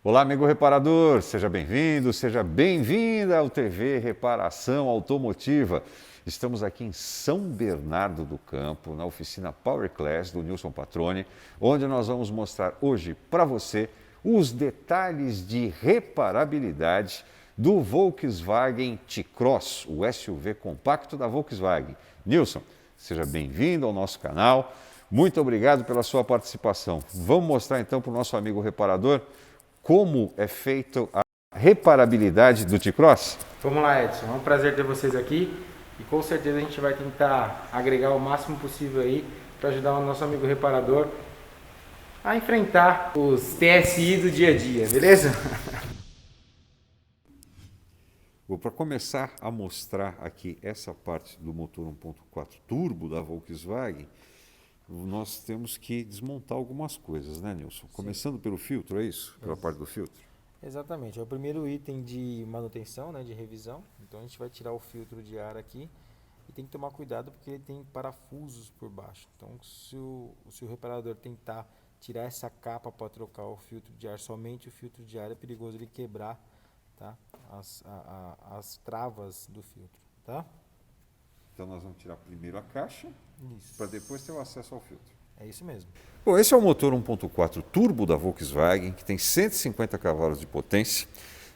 Olá, amigo reparador, seja bem-vindo, seja bem-vinda ao TV Reparação Automotiva. Estamos aqui em São Bernardo do Campo, na oficina Power Class do Nilson Patrone, onde nós vamos mostrar hoje para você os detalhes de reparabilidade do Volkswagen T-Cross, o SUV compacto da Volkswagen. Nilson, seja bem-vindo ao nosso canal. Muito obrigado pela sua participação. Vamos mostrar então para o nosso amigo reparador como é feita a reparabilidade do T-Cross? Vamos lá, Edson. É um prazer ter vocês aqui e com certeza a gente vai tentar agregar o máximo possível aí para ajudar o nosso amigo reparador a enfrentar os TSI do dia a dia, beleza? Para começar a mostrar aqui essa parte do motor 1.4 turbo da Volkswagen, nós temos que desmontar algumas coisas, né, Nilson? Começando pelo filtro, é isso? Pela parte do filtro? Exatamente, é o primeiro item de manutenção, né, de revisão. Então a gente vai tirar o filtro de ar aqui e tem que tomar cuidado porque ele tem parafusos por baixo. Então se o reparador tentar tirar essa capa para trocar o filtro de ar, somente o filtro de ar, é perigoso ele quebrar, tá? As travas do filtro, tá? Então nós vamos tirar primeiro a caixa, para depois ter o acesso ao filtro. É isso mesmo. Bom, esse é o motor 1.4 turbo da Volkswagen, que tem 150 cavalos de potência,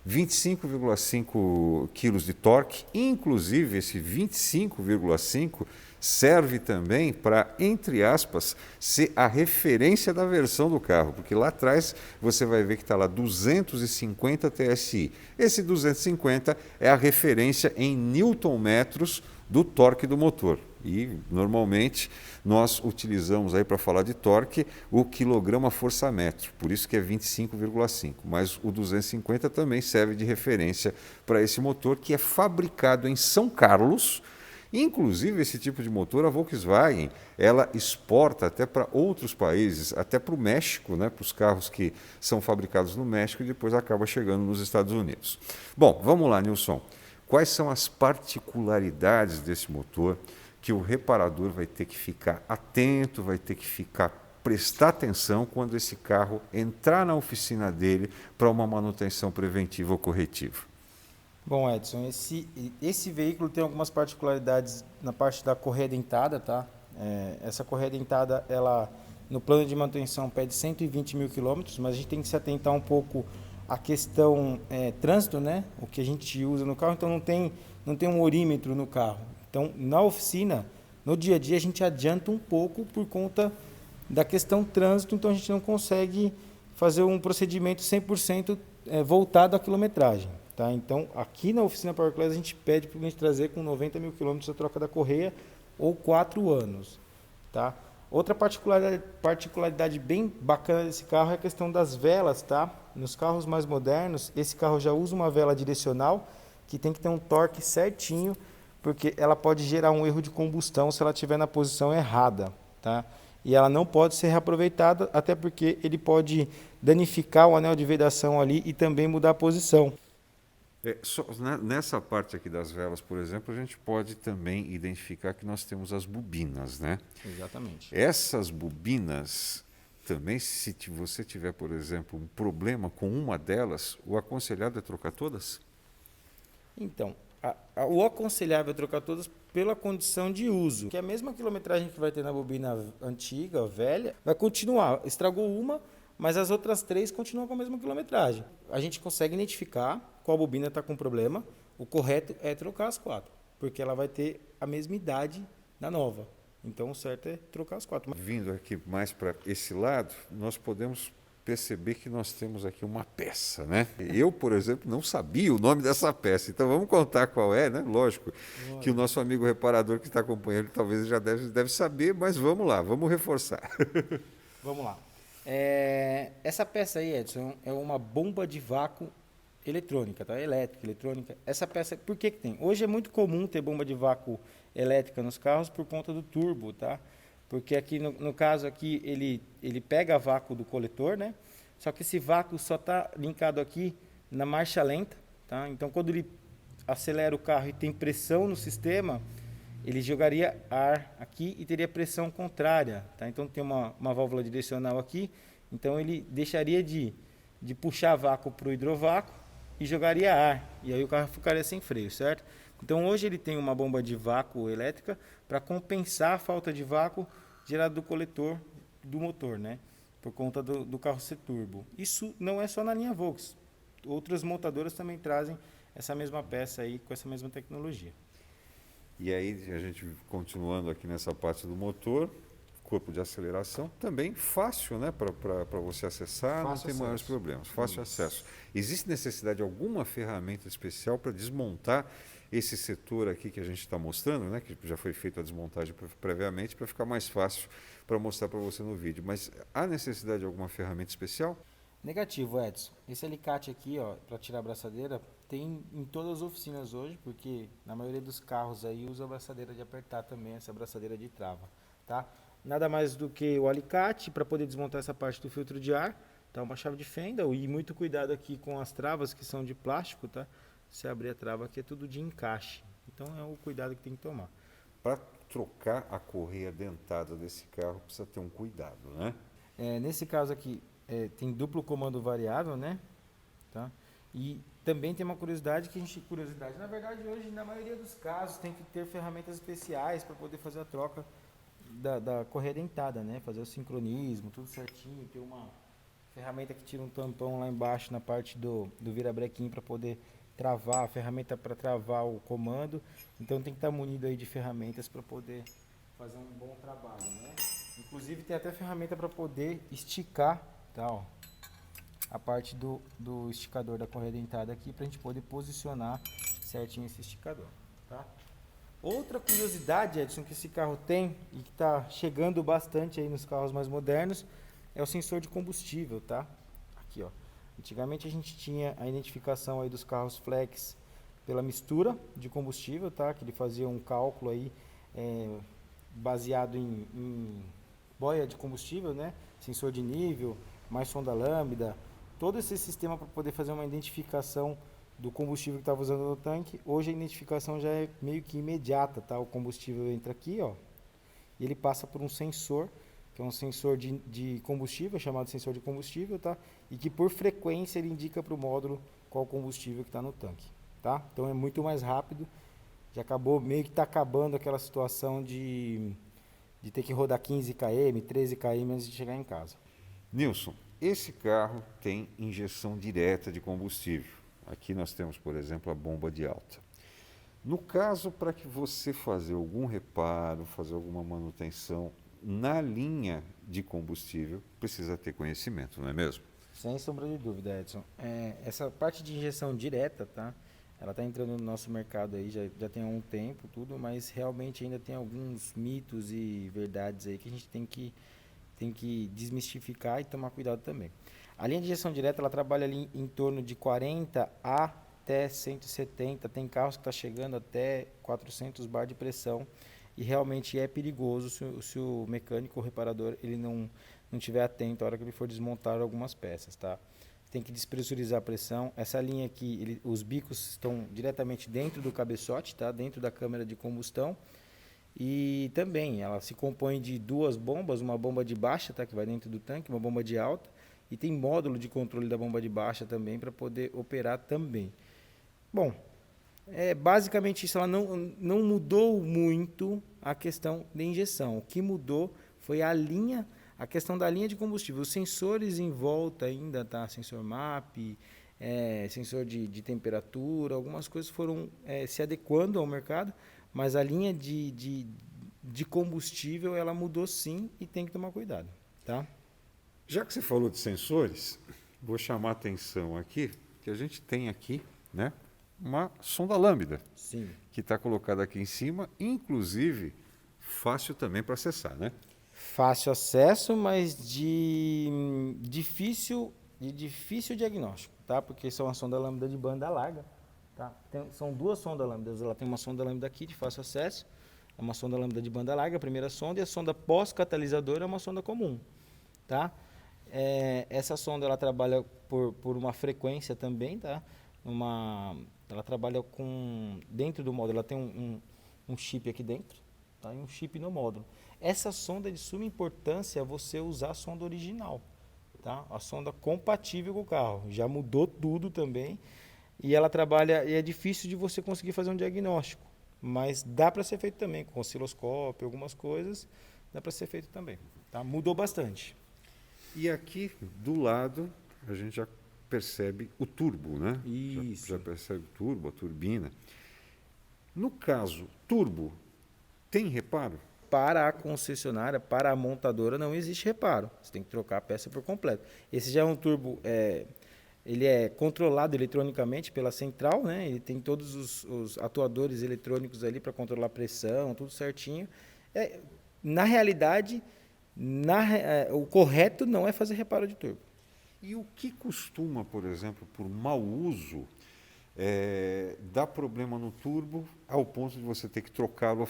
25,5 kg de torque. Inclusive, esse 25,5 serve também para, entre aspas, ser a referência da versão do carro, porque lá atrás você vai ver que está lá 250 TSI. Esse 250 é a referência em newton-metros do torque do motor. E normalmente nós utilizamos aí para falar de torque o quilograma força-metro, por isso que é 25,5, mas o 250 também serve de referência para esse motor que é fabricado em São Carlos. Inclusive esse tipo de motor a Volkswagen ela exporta até para outros países, até para o México, né, para os carros que são fabricados no México e depois acaba chegando nos Estados Unidos. Bom, vamos lá, Nilson. Quais são as particularidades desse motor que o reparador vai ter que ficar atento, vai ter que prestar atenção quando esse carro entrar na oficina dele para uma manutenção preventiva ou corretiva? Bom, Edson, esse veículo tem algumas particularidades na parte da correia dentada, tá? Essa correia dentada, ela no plano de manutenção pede 120 mil quilômetros, mas a gente tem que se atentar um pouco à questão trânsito, né? O que a gente usa no carro, então não tem um orímetro no carro. Então, na oficina, no dia a dia, a gente adianta um pouco por conta da questão trânsito, então a gente não consegue fazer um procedimento 100% voltado à quilometragem. Tá? Então, aqui na oficina Power Class, a gente pede para o cliente trazer com 90 mil quilômetros a troca da correia ou 4 anos. Tá? Outra particularidade bem bacana desse carro é a questão das velas. Tá? Nos carros mais modernos, esse carro já usa uma vela direcional que tem que ter um torque certinho, porque ela pode gerar um erro de combustão se ela estiver na posição errada. Tá? E ela não pode ser reaproveitada, até porque ele pode danificar o anel de vedação ali e também mudar a posição. Nessa parte aqui das velas, por exemplo, a gente pode também identificar que nós temos as bobinas, né? Exatamente. Essas bobinas, também se você tiver, por exemplo, um problema com uma delas, o aconselhado é trocar todas? Então, o aconselhável é trocar todas pela condição de uso, que a mesma quilometragem que vai ter na bobina antiga, velha, vai continuar. Estragou uma, mas as outras 3 continuam com a mesma quilometragem. A gente consegue identificar qual bobina está com problema. O correto é trocar as 4, porque ela vai ter a mesma idade da nova. Então, o certo é trocar as 4. Vindo aqui mais para esse lado, nós podemos perceber que nós temos aqui uma peça, né? Eu, por exemplo, não sabia o nome dessa peça, então vamos contar qual é, né? Lógico que o nosso amigo reparador que está acompanhando talvez já deve saber, mas vamos lá, vamos reforçar. Vamos lá. Essa peça aí, Edson, é uma bomba de vácuo eletrônica, tá? Elétrica, eletrônica. Essa peça, por que tem? Hoje é muito comum ter bomba de vácuo elétrica nos carros por conta do turbo, tá? Porque aqui, no caso aqui, ele pega vácuo do coletor, né? Só que esse vácuo só está linkado aqui na marcha lenta, tá? Então, quando ele acelera o carro e tem pressão no sistema, ele jogaria ar aqui e teria pressão contrária, tá? Então, tem uma válvula direcional aqui, então ele deixaria de de puxar vácuo para o hidrovácuo e jogaria ar. E aí o carro ficaria sem freio, certo? Então hoje ele tem uma bomba de vácuo elétrica para compensar a falta de vácuo gerado do coletor do motor, né? Por conta do carro ser turbo. Isso não é só na linha Volks. Outras montadoras também trazem essa mesma peça aí com essa mesma tecnologia. E aí, a gente continuando aqui nessa parte do motor, corpo de aceleração, também fácil, né, para você acessar, Fácil não tem acesso. maiores problemas, fácil acesso. Existe necessidade de alguma ferramenta especial para desmontar esse setor aqui que a gente está mostrando, né, que já foi feita a desmontagem previamente, para ficar mais fácil para mostrar para você no vídeo. Mas há necessidade de alguma ferramenta especial? Negativo, Edson. Esse alicate aqui, ó, para tirar a abraçadeira, tem em todas as oficinas hoje, porque na maioria dos carros aí usa a abraçadeira de apertar também, essa abraçadeira de trava, tá? Nada mais do que o alicate para poder desmontar essa parte do filtro de ar, tá? Uma chave de fenda e muito cuidado aqui com as travas que são de plástico, tá? Se abrir a trava aqui é tudo de encaixe, então é o cuidado que tem que tomar. Para trocar a correia dentada desse carro precisa ter um cuidado, né? Nesse caso aqui tem duplo comando variável, né? Tá? E também tem uma curiosidade na verdade hoje na maioria dos casos tem que ter ferramentas especiais para poder fazer a troca da correia dentada, né? Fazer o sincronismo, tudo certinho, ter uma ferramenta que tira um tampão lá embaixo na parte do virabrequim para poder travar, a ferramenta para travar o comando. Então tem que estar munido aí de ferramentas para poder fazer um bom trabalho, né? Inclusive tem até ferramenta para poder esticar, tá, ó, a parte do esticador da correia dentada aqui para a gente poder posicionar certinho esse esticador, tá? Outra curiosidade, Edson, que esse carro tem e que está chegando bastante aí nos carros mais modernos é o sensor de combustível, tá? Aqui, ó. Antigamente a gente tinha a identificação aí dos carros flex pela mistura de combustível, tá? Que ele fazia um cálculo aí baseado em boia de combustível, né? Sensor de nível, mais sonda lambda, todo esse sistema para poder fazer uma identificação do combustível que estava usando no tanque. Hoje a identificação já é meio que imediata, tá? O combustível entra aqui, ó, e ele passa por um sensor, que é um sensor de combustível, chamado sensor de combustível, tá? E que por frequência ele indica para o módulo qual combustível que está no tanque, tá? Então é muito mais rápido. Já acabou, meio que está acabando aquela situação de ter que rodar 15 km, 13 km antes de chegar em casa. Nilson, esse carro tem injeção direta de combustível. Aqui nós temos, por exemplo, a bomba de alta. No caso, para que você fazer algum reparo, fazer alguma manutenção na linha de combustível, precisa ter conhecimento, não é mesmo? Sem sombra de dúvida, Edson. Essa parte de injeção direta, tá? Ela está entrando no nosso mercado aí já tem há um tempo, tudo, mas realmente ainda tem alguns mitos e verdades aí que a gente tem que desmistificar e tomar cuidado também. A linha de injeção direta ela trabalha ali em torno de 40 até 170, tem carros que está chegando até 400 bar de pressão e realmente é perigoso se o mecânico ou reparador ele não estiver atento a hora que ele for desmontar algumas peças, tá? Tem que despressurizar a pressão. Essa linha aqui, os bicos estão diretamente dentro do cabeçote, tá? Dentro da câmara de combustão. E também ela se compõe de duas bombas, uma bomba de baixa, tá? Que vai dentro do tanque, uma bomba de alta. E tem módulo de controle da bomba de baixa também para poder operar também. Bom, basicamente isso, ela não mudou muito a questão de injeção. O que mudou foi a questão da linha de combustível. Os sensores em volta ainda, tá? Sensor MAP, sensor de temperatura, algumas coisas foram se adequando ao mercado, mas a linha de combustível ela mudou sim e tem que tomar cuidado, tá? Já que você falou de sensores, vou chamar a atenção aqui, que a gente tem aqui, né, uma sonda lambda, Sim. que está colocada aqui em cima, inclusive fácil também para acessar, né? Fácil acesso, mas de difícil diagnóstico, tá? Porque são uma sonda lambda de banda larga, tá? São duas sondas lambdas. Ela tem uma sonda lambda aqui de fácil acesso, é uma sonda lambda de banda larga, a primeira sonda, e a sonda pós-catalisador é uma sonda comum, tá? Essa sonda ela trabalha por uma frequência também, tá? Ela trabalha dentro do módulo, ela tem um chip aqui dentro, tá? E um chip no módulo. Essa sonda é de suma importância você usar a sonda original, tá? A sonda compatível com o carro. Já mudou tudo também. E ela trabalha, e é difícil de você conseguir fazer um diagnóstico, mas dá para ser feito também com osciloscópio, algumas coisas, dá para ser feito também, tá? Mudou bastante. E aqui do lado a gente já percebe o turbo, né? Isso. Já percebe o turbo, a turbina. No caso, turbo, tem reparo? Para a concessionária, para a montadora, não existe reparo. Você tem que trocar a peça por completo. Esse já é um turbo, ele é controlado eletronicamente pela central, né? Ele tem todos os atuadores eletrônicos ali para controlar a pressão, tudo certinho. Na realidade, o correto não é fazer reparo de turbo. E o que costuma, por exemplo, por mau uso, dar problema no turbo ao ponto de você ter que trocá-lo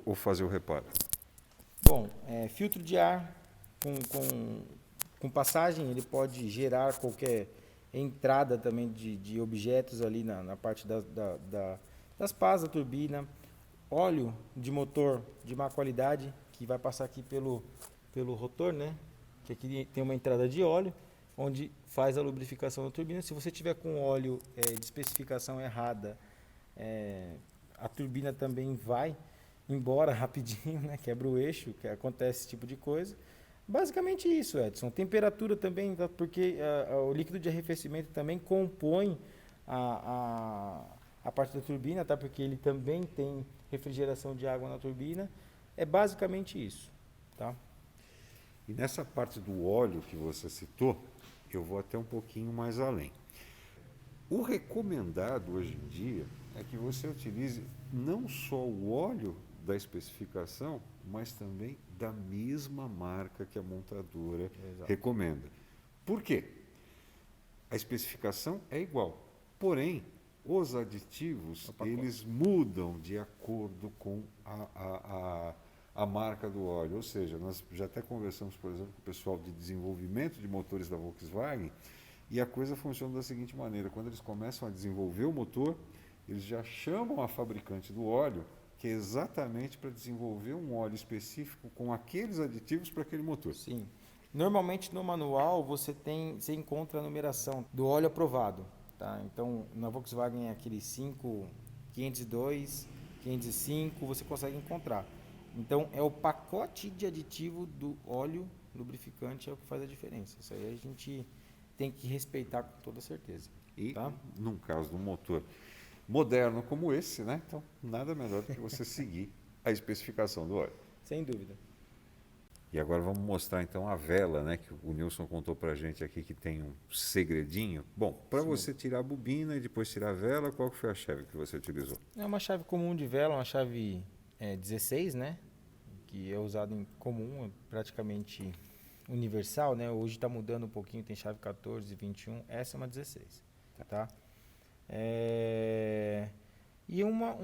ou fazer o reparo? Bom, filtro de ar com passagem, ele pode gerar qualquer entrada também de objetos ali na parte das pás da turbina. Óleo de motor de má qualidade, que vai passar aqui pelo rotor, né? Que aqui tem uma entrada de óleo, onde faz a lubrificação da turbina. Se você tiver com óleo de especificação errada, a turbina também vai embora rapidinho, né? Quebra o eixo, que acontece esse tipo de coisa. Basicamente isso, Edson. Temperatura também, porque o líquido de arrefecimento também compõe a parte da turbina, tá? Porque ele também tem refrigeração de água na turbina. É basicamente isso, tá? E nessa parte do óleo que você citou, eu vou até um pouquinho mais além. O recomendado hoje em dia é que você utilize não só o óleo da especificação, mas também da mesma marca que a montadora recomenda. Por quê? A especificação é igual, porém os aditivos eles mudam de acordo com a marca do óleo. Ou seja, nós já até conversamos, por exemplo, com o pessoal de desenvolvimento de motores da Volkswagen, e a coisa funciona da seguinte maneira: quando eles começam a desenvolver o motor, eles já chamam a fabricante do óleo, que é exatamente para desenvolver um óleo específico com aqueles aditivos para aquele motor. Sim. Normalmente no manual você encontra a numeração do óleo aprovado, tá? Então na Volkswagen é aquele 502, 505, você consegue encontrar. Então é o pacote de aditivo do óleo lubrificante é o que faz a diferença. Isso aí a gente tem que respeitar com toda certeza. E tá? num caso de um motor moderno como esse, né? Então nada melhor do que você seguir a especificação do óleo. Sem dúvida. E agora vamos mostrar então a vela, né? Que o Nilson contou pra gente aqui que tem um segredinho. Bom, para você tirar a bobina e depois tirar a vela, qual que foi a chave que você utilizou? É uma chave comum de vela, uma chave 16, né? Que é usada em comum, é praticamente universal, né? Hoje está mudando um pouquinho, tem chave 14, 21, essa é uma 16, tá? E uma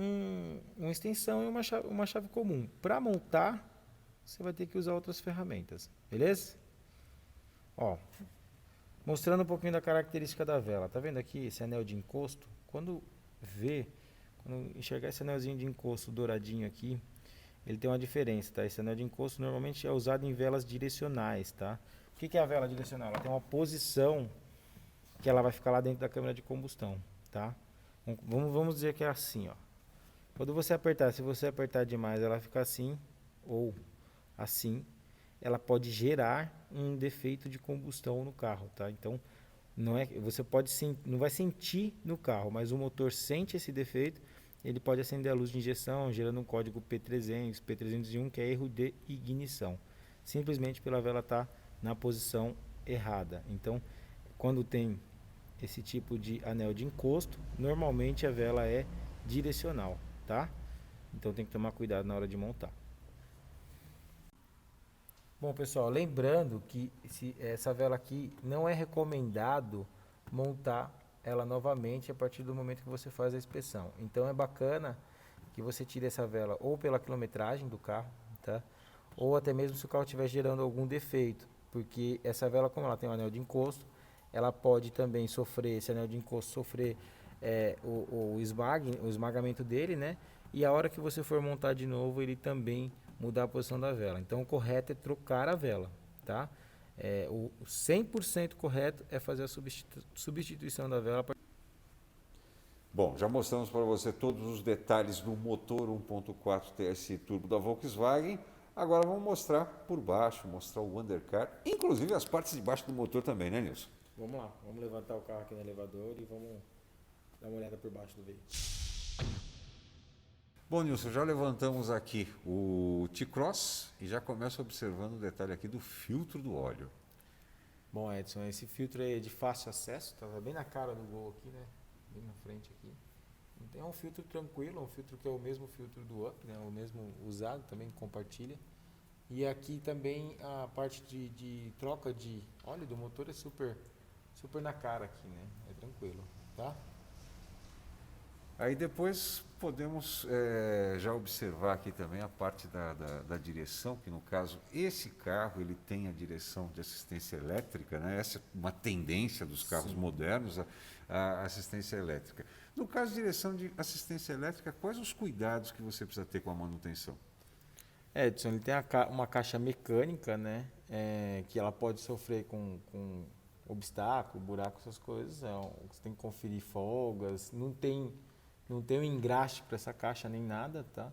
extensão e uma chave comum. Para montar, você vai ter que usar outras ferramentas, beleza? Ó, mostrando um pouquinho da característica da vela. Tá vendo aqui esse anel de encosto? Quando enxergar esse anelzinho de encosto douradinho aqui, ele tem uma diferença, tá? Esse anel de encosto normalmente é usado em velas direcionais, tá? O que é a vela direcional? Ela tem uma posição que ela vai ficar lá dentro da câmara de combustão, tá? Vamos dizer que é assim, ó. Quando você apertar, se você apertar demais, ela fica assim ou assim, ela pode gerar um defeito de combustão no carro, tá? Então, não vai sentir no carro, mas o motor sente esse defeito, ele pode acender a luz de injeção, gerando um código P300, P301, que é erro de ignição, simplesmente pela vela estar na posição errada. Então, quando tem esse tipo de anel de encosto, normalmente a vela é direcional, tá? Então tem que tomar cuidado na hora de montar. Bom, pessoal, lembrando que essa vela aqui não é recomendado montar ela novamente a partir do momento que você faz a inspeção. Então é bacana que você tire essa vela ou pela quilometragem do carro, tá? Ou até mesmo se o carro estiver gerando algum defeito, porque essa vela, como ela tem um anel de encosto, ela pode também sofrer, esse anel de encosto sofrer o esmagamento dele, né? E a hora que você for montar de novo, ele também mudar a posição da vela. Então o correto é trocar a vela, tá? O 100% correto é fazer a substituição da vela. Bom, já mostramos para você todos os detalhes do motor 1.4 TSI Turbo da Volkswagen. Agora vamos mostrar por baixo, mostrar o undercar, inclusive as partes de baixo do motor também, né, Nilson? Vamos lá, vamos levantar o carro aqui no elevador e vamos dar uma olhada por baixo do veículo. Bom, Nilson, já levantamos aqui o T-Cross e já começa observando o detalhe aqui do filtro do óleo. Bom, Edson, esse filtro é de fácil acesso, tá bem na cara do Gol aqui, né? Bem na frente aqui. Então é um filtro tranquilo, um filtro que é o mesmo filtro do Up, né? O mesmo usado, também compartilha. E aqui também a parte de troca de óleo do motor é super na cara aqui, né? É tranquilo, tá? Aí depois podemos já observar aqui também a parte da direção, que no caso esse carro ele tem a direção de assistência elétrica, né? Essa é uma tendência dos carros modernos, a assistência elétrica. No caso de direção de assistência elétrica, quais os cuidados que você precisa ter com a manutenção? Edson, ele tem uma caixa mecânica, né? Que ela pode sofrer com obstáculo, buraco, essas coisas. Você tem que conferir folgas, não tem um engraxe para essa caixa nem nada, tá?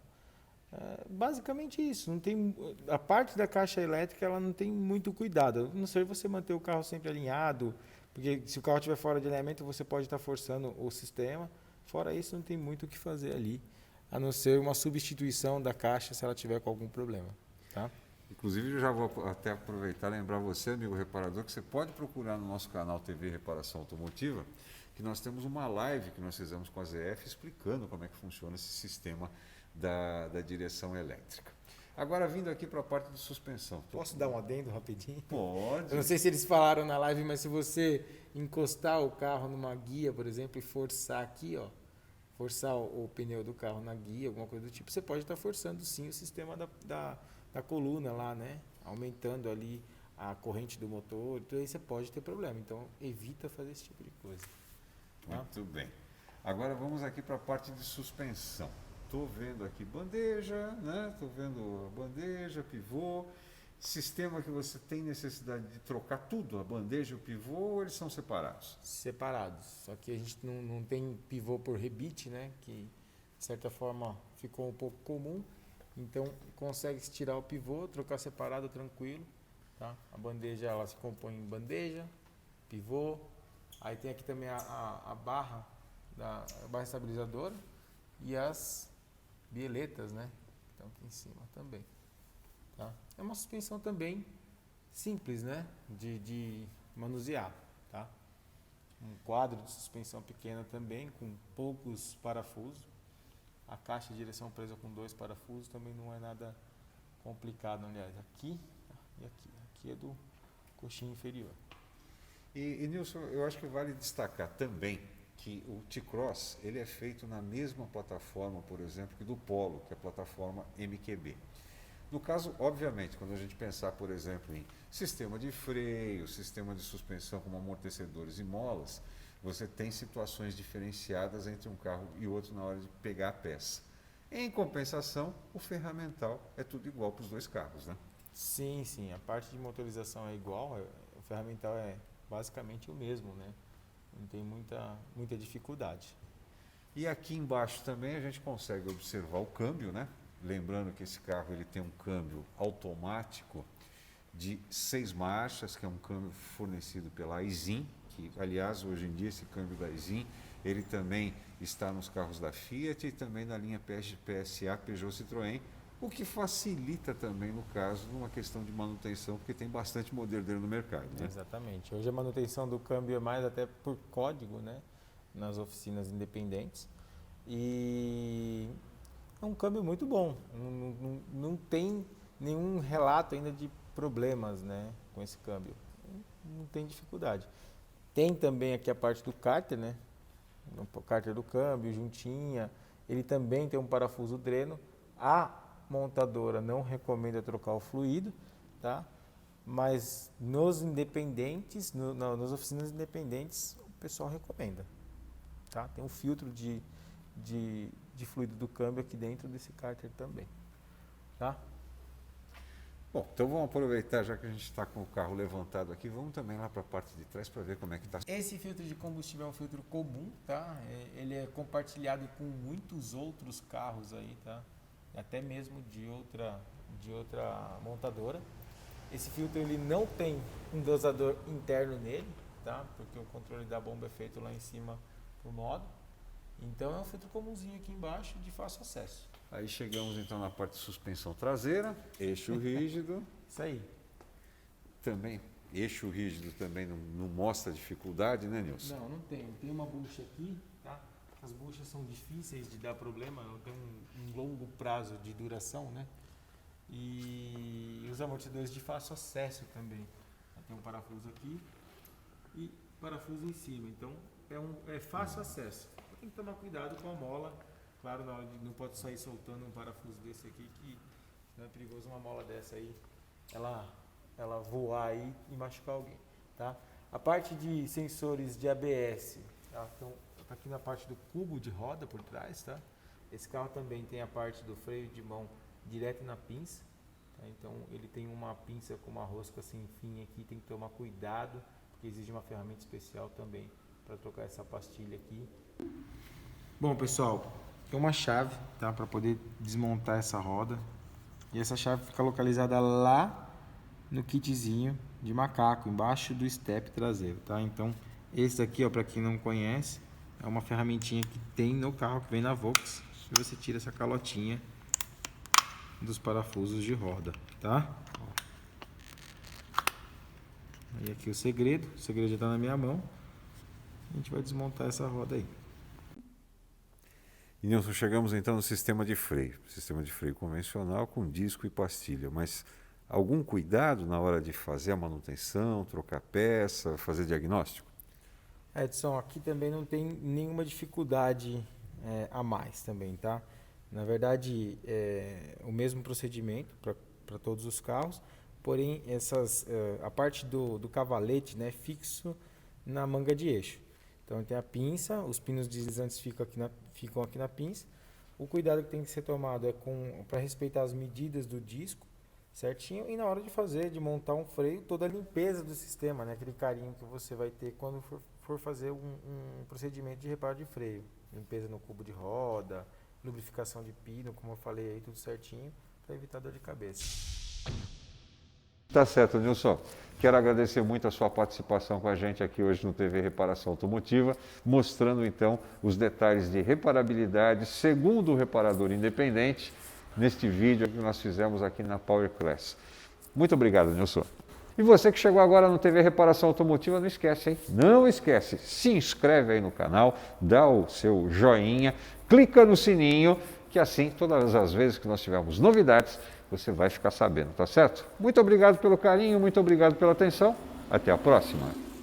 Basicamente isso. Não tem, a parte da caixa elétrica ela não tem muito cuidado. A não ser você manter o carro sempre alinhado, porque se o carro estiver fora de alinhamento você pode estar forçando o sistema. Fora isso não tem muito o que fazer ali, a não ser uma substituição da caixa se ela tiver com algum problema, tá? Inclusive, eu já vou até aproveitar e lembrar você, amigo reparador, que você pode procurar no nosso canal TV Reparação Automotiva, que nós temos uma live que nós fizemos com a ZF explicando como é que funciona esse sistema da direção elétrica. Agora, vindo aqui para a parte de suspensão. Posso dar um adendo rapidinho? Pode. Eu não sei se eles falaram na live, mas se você encostar o carro numa guia, por exemplo, e forçar aqui, ó, forçar o pneu do carro na guia, alguma coisa do tipo, você pode estar forçando sim o sistema da coluna lá, né? Aumentando ali a corrente do motor, então aí você pode ter problema. Então evita fazer esse tipo de coisa. Tá? Muito bem. Agora vamos aqui para a parte de suspensão. Estou vendo aqui bandeja, né? Estou vendo bandeja, pivô. Sistema que você tem necessidade de trocar tudo, a bandeja e o pivô, ou eles são separados? Separados. Só que a gente não tem pivô por rebite, né? Que de certa forma ficou um pouco comum. Então consegue tirar o pivô, trocar separado tranquilo, tá? A bandeja ela se compõe em bandeja, pivô, aí tem aqui também a barra a barra estabilizadora e as bieletas, né? Então aqui em cima também, tá? É uma suspensão também simples, né? De manusear, tá? Um quadro de suspensão pequena também com poucos parafusos. A caixa de direção presa com 2 parafusos também não é nada complicado, aliás. Aqui e aqui. Aqui é do coxinho inferior. E Nilson, eu acho que vale destacar também que o T-Cross ele é feito na mesma plataforma, por exemplo, que do Polo, que é a plataforma MQB. No caso, obviamente, quando a gente pensar, por exemplo, em sistema de freio, sistema de suspensão como amortecedores e molas, você tem situações diferenciadas entre um carro e outro na hora de pegar a peça. Em compensação, o ferramental é tudo igual para os dois carros, né? Sim, sim. A parte de motorização é igual, o ferramental é basicamente o mesmo, né? Não tem muita dificuldade. E aqui embaixo também a gente consegue observar o câmbio, né? Lembrando que esse carro ele tem um câmbio automático de 6 marchas, que é um câmbio fornecido pela Aisin, que aliás hoje em dia esse câmbio da Aisin ele também está nos carros da Fiat e também na linha PSA Peugeot Citroën, o que facilita também no caso numa questão de manutenção, porque tem bastante modelo dele no mercado, né? Exatamente. Hoje a manutenção do câmbio é mais até por código, né? Nas oficinas independentes. E é um câmbio muito bom. Não tem nenhum relato ainda de problemas, né, com esse câmbio. Não tem dificuldade. Tem também aqui a parte do cárter, né? O cárter do câmbio, juntinha. Ele também tem um parafuso dreno. A montadora não recomenda trocar o fluido, tá? Mas nos independentes, nas oficinas independentes, o pessoal recomenda, tá? Tem um filtro de fluido do câmbio aqui dentro desse cárter também, tá? Bom, então vamos aproveitar, já que a gente está com o carro levantado aqui, vamos também lá para a parte de trás para ver como é que está. Esse filtro de combustível é um filtro comum, tá? Ele é compartilhado com muitos outros carros aí, tá? Até mesmo de outra montadora. Esse filtro ele não tem um dosador interno nele, tá? Porque o controle da bomba é feito lá em cima por modo. Então é um filtro comumzinho aqui embaixo de fácil acesso. Aí chegamos então na parte de suspensão traseira, eixo rígido. Isso aí. Também, eixo rígido também não mostra dificuldade, né, Nilson? Não tem. Tem uma bucha aqui, tá? As buchas são difíceis de dar problema, tem um longo prazo de duração, né? E os amortecedores de fácil acesso também. Tem um parafuso aqui e parafuso em cima, então é fácil acesso. Tem que tomar cuidado com a mola, claro, não pode sair soltando um parafuso desse aqui, que não é perigoso uma mola dessa aí, ela voar aí e machucar alguém, tá? A parte de sensores de ABS, tá? Então, tá aqui na parte do cubo de roda por trás, tá? Esse carro também tem a parte do freio de mão direto na pinça, tá? Então ele tem uma pinça com uma rosca sem fim aqui, tem que tomar cuidado, porque exige uma ferramenta especial também para trocar essa pastilha aqui. Bom, pessoal, tem uma chave, tá, para poder desmontar essa roda, e essa chave fica localizada lá no kitzinho de macaco, embaixo do step traseiro, tá? Então esse daqui, ó, para quem não conhece, é uma ferramentinha que tem no carro, que vem na Vox, e você tira essa calotinha dos parafusos de roda, tá? Aí aqui o segredo já tá na minha mão. A gente vai desmontar essa roda aí. E Nilson, chegamos então no sistema de freio convencional com disco e pastilha, mas algum cuidado na hora de fazer a manutenção, trocar peça, fazer diagnóstico? Edson, aqui também não tem nenhuma dificuldade a mais também, tá? Na verdade, é o mesmo procedimento para todos os carros, porém a parte do cavalete, né, fixo na manga de eixo. Então tem a pinça, os pinos deslizantes ficam aqui na pinça. O cuidado que tem que ser tomado é para respeitar as medidas do disco certinho, e na hora de montar um freio, toda a limpeza do sistema, né, aquele carinho que você vai ter quando for fazer um procedimento de reparo de freio. Limpeza no cubo de roda, lubrificação de pino, como eu falei aí, tudo certinho, para evitar dor de cabeça. Tá certo, Nilson. Quero agradecer muito a sua participação com a gente aqui hoje no TV Reparação Automotiva, mostrando então os detalhes de reparabilidade segundo o reparador independente, neste vídeo que nós fizemos aqui na Power Class. Muito obrigado, Nilson. E você que chegou agora no TV Reparação Automotiva, não esquece, hein? Não esquece, se inscreve aí no canal, dá o seu joinha, clica no sininho, que assim, todas as vezes que nós tivermos novidades, você vai ficar sabendo, tá certo? Muito obrigado pelo carinho, muito obrigado pela atenção. Até a próxima.